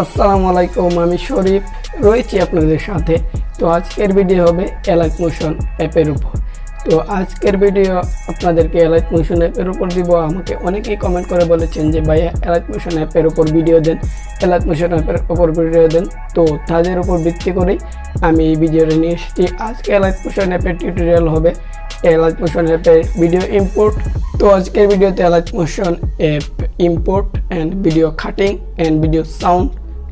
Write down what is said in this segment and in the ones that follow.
আসসালামু আলাইকুম, আমি শরীফ রয়েছি আপনাদের সাথে। তো আজকের ভিডিও হবে এলাইট মোশন অ্যাপের উপর। তো আজকের ভিডিও আপনাদেরকে এলাইট মোশন অ্যাপের উপর দিব। আমাকে অনেকেই কমেন্ট করে বলেছেন যে ভাইয়া এলাইট মোশন অ্যাপের উপর ভিডিও দেন, এলাইট মোশন অ্যাপের উপর ভিডিও দেন। তো তাদের উপর ভিত্তি করেই আমি এই ভিডিওটা নিয়ে এসেছি। আজকে এলাইট মোশন অ্যাপের টিউটোরিয়াল হবে এলাইট মোশন অ্যাপের ভিডিও ইম্পোর্ট। তো আজকের ভিডিওতে elite motion app import and video cutting and video sound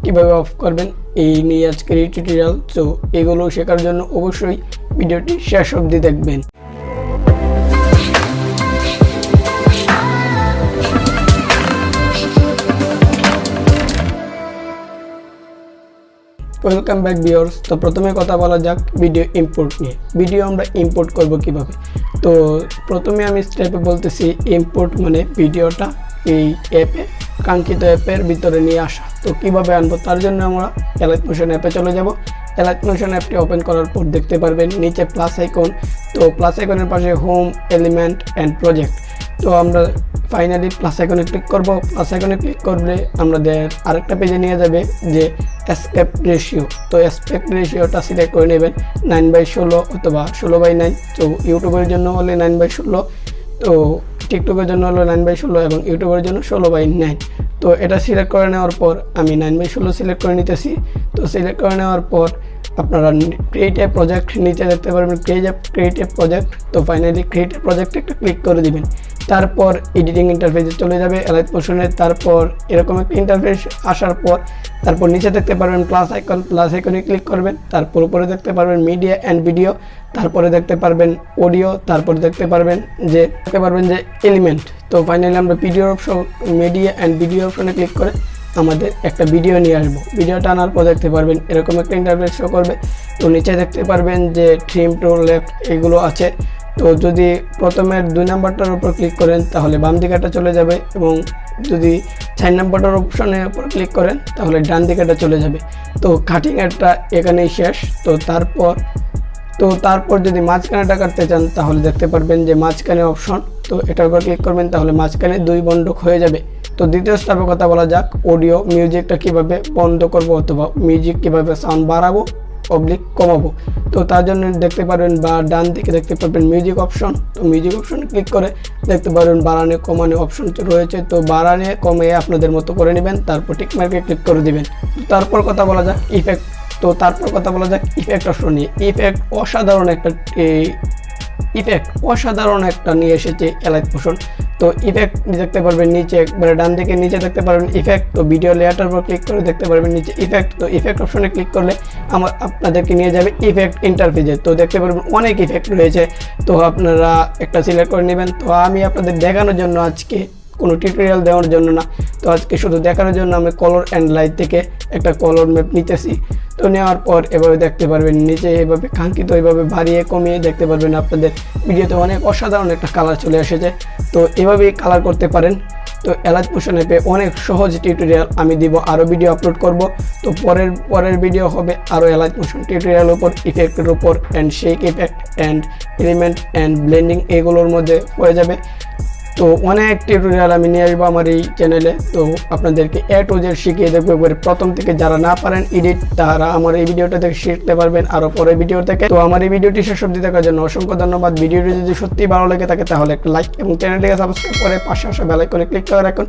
কীভাবে অফ করবেন এই নিয়ে আজকের এই টিউটোরিয়াল। তো এগুলো শেখার জন্য অবশ্যই ভিডিওটি শেষ অবধি দেখবেন। Welcome back viewers. তো প্রথমে কথা বলা যাক ভিডিও ইম্পোর্ট নিয়ে। ভিডিও আমরা ইম্পোর্ট করব কিভাবে। তো প্রথমে আমি স্টেপে বলতেছি, ইম্পোর্ট মানে ভিডিওটা এই অ্যাপে কাঙ্ক্ষিত অ্যাপের ভিতরে নিয়ে আসা। তো কিভাবে আনবো, তার জন্য আমরা এলাইট মোশন অ্যাপে চলে যাব। এলাইট মোশন অ্যাপটি ওপেন করার পর দেখতে পারবেন নিচে প্লাস আইকন। তো প্লাস আইকনের পাশে হোম, এলিমেন্ট অ্যান্ড প্রজেক্ট। তো আমরা ফাইনালি প্লাস আইকনে ক্লিক করব। প্লাস আইকনে ক্লিক করলে আমাদের আরেকটা পেজে নিয়ে যাবে যে অ্যাসপেক্ট রেশিও। তো অ্যাসপেক্ট রেশিওটা সিলেক্ট করে নেবেন 9/16 অথবা 16/9। তো ইউটিউবের জন্য হলে 9/16, তো টিকটকের জন্য হলো 9/16 এবং ইউটিউবের জন্য 16/9। তো এটা সিলেক্ট করে নেওয়ার পর আমি 9/16 সিলেক্ট করে নিতেছি। তো সিলেক্ট করে নেওয়ার পর আপনারা ক্রিয়েট এ প্রজেক্ট নিচে দেখতে পারবেন ক্রিয়েট এ প্রজেক্ট। তো ফাইনালি ক্রিয়েট এ প্রজেক্টে একটা ক্লিক করে দিবেন। তারপর এডিটিং ইন্টারফেসে চলে যাবে এলাইট মোশনের। তারপর এরকম একটা ইন্টারফেস আসার পর তারপর নিচে দেখতে পারবেন প্লাস আইকন, প্লাস আইকনে ক্লিক করবেন। তারপর উপরে দেখতে পারবেন মিডিয়া অ্যান্ড ভিডিও, তারপরে দেখতে পারবেন অডিও, তারপর দেখতে পারবেন যে এলিমেন্ট। তো ফাইনালি আমরা video option, media and video অপশনে ক্লিক করে আমাদের একটা ভিডিও নিয়ে আসবো। ভিডিওটা আনার পর দেখতে পারবেন এরকম একটা ইন্টারফেস শো করবে। তো নিচে দেখতে পারবেন যে ট্রিম টু লেফট এগুলো আছে। তো যদি প্রথমের 2 নাম্বারটার উপর ক্লিক করেন তাহলে বাম দিকেটা চলে যাবে, এবং যদি 4 নাম্বারটার অপশনের উপর ক্লিক করেন তাহলে ডান দিকেটা চলে যাবে। তো কাটিং একটা এখানেই শেষ। তো তারপর যদি মাঝখানেটা কাটতে চান তাহলে দেখতে পারবেন যে মাঝখানে অপশন। তো এটার উপর ক্লিক করবেন তাহলে মাঝখানে 2 বন্ধক হয়ে যাবে। তো দ্বিতীয় স্টেপে কথা বলা যাক অডিও, মিউজিকটা কিভাবে বন্ধ করব অথবা মিউজিক কিভাবে সাউন্ড বাড়াবো অবলিক কমাবো। তো তার জন্য দেখতে পারবেন বা ডান দিকে দেখতে পারবেন মিউজিক অপশন। তো মিউজিক অপশনে ক্লিক করে দেখতে পারবেন বাড়ানো কমানো অপশন রয়েছে। তো বাড়ানো কমিয়ে আপনাদের মতো করে নেবেন, তারপর টিক মার্কে ক্লিক করে দিবেন। তারপর কথা বলা যাক ইফেক্ট। তো তারপর কথা বলা যাক ইফেক্ট অপশন নিয়ে। ইফেক্ট অসাধারণ একটা নিয়ে এসেছে এলাইট মোশন। তো ইফেক্ট দেখতে পারবেন নিচে একবারে ডান দিকে নিচে দেখতে পারবেন ইফেক্ট। তো ভিডিও লেয়ারটার উপর ক্লিক করে দেখতে পারবেন নিচে ইফেক্ট। তো ইফেক্ট অপশনে ক্লিক করলে আপনাদেরকে নিয়ে যাবে ইফেক্ট ইন্টারফেসে। তো দেখতে পারবেন অনেক ইফেক্ট রয়েছে, তো আপনারা একটা সিলেক্ট করে নেবেন। তো আমি আপনাদের দেখানোর জন্য আজকে কোনো টিউটোরিয়াল দেওয়ার জন্য না, তো আজকে শুধু দেখানোর জন্য আমি কালার অ্যান্ড লাইট থেকে একটা কালার ম্যাপ নিতেছি। তো নেওয়ার পর এভাবে দেখতে পারবেন নিচে এভাবে কাঙ্ক্ষিত এভাবে বাড়িয়ে কমিয়ে দেখতে পারবেন আপনাদের ভিডিওতে অনেক অসাধারণ একটা কালার চলে এসেছে। তো এভাবেই কালার করতে পারেন। তো এলাইট মোশন অ্যাপে অনেক সহজ টিউটোরিয়াল আমি দিব, আরও ভিডিও আপলোড করব। তো পরের ভিডিও হবে আরও এলাইট মোশন টিউটোরিয়াল উপর, ইফেক্টের উপর and shake effect and element and blending এগুলোর মধ্যে হয়ে যাবে। তো অনেক টিউটোরিয়াল আমি নিয়ে আসবো আমার এই চ্যানেলে। তো আপনাদেরকে A to Z শিখিয়ে দেবো একবারে প্রথম থেকে। যারা না পারেন এডিট তারা আমার এই ভিডিওটা থেকে শিখতে পারবেন আরও পরের ভিডিও থেকে। তো আমার এই ভিডিওটি শেষ অবধি দেখার জন্য অসংখ্য ধন্যবাদ। ভিডিওটি যদি সত্যি ভালো লেগে থাকে তাহলে একটা লাইক এবং চ্যানেলটিকে সাবস্ক্রাইব করে পাশে আসা বেল আইকনে ক্লিক করে রাখুন।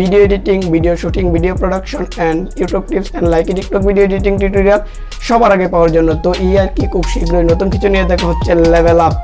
Video editing, video shooting, video production and YouTube tips and like TikTok video editing tutorial সবার আগে পাওয়ার জন্য। তো আর কি খুব শীঘ্রই নতুন কিছু নিয়ে দেখা হচ্ছে। Level up.